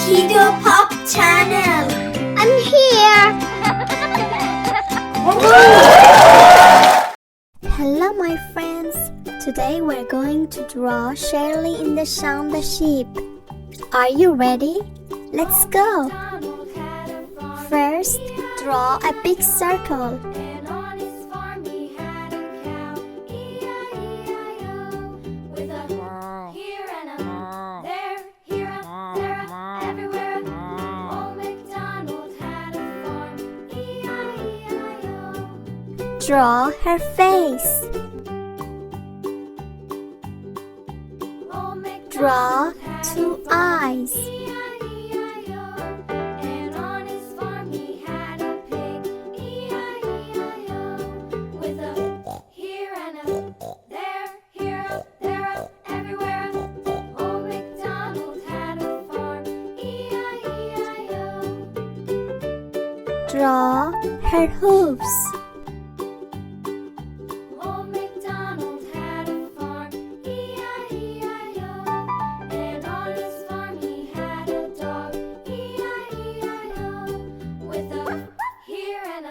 Kido Pop Channel. I'm here. Hello my friends. Today we're going to draw Shirley in the Shaun the Sheep. Are you ready? Let's go. First, draw a big circle. Draw her face. Draw two eyes. Draw her hooves.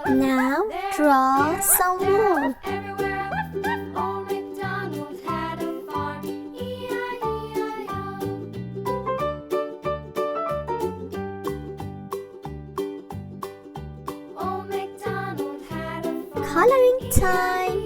Now draw some wool. Coloring time.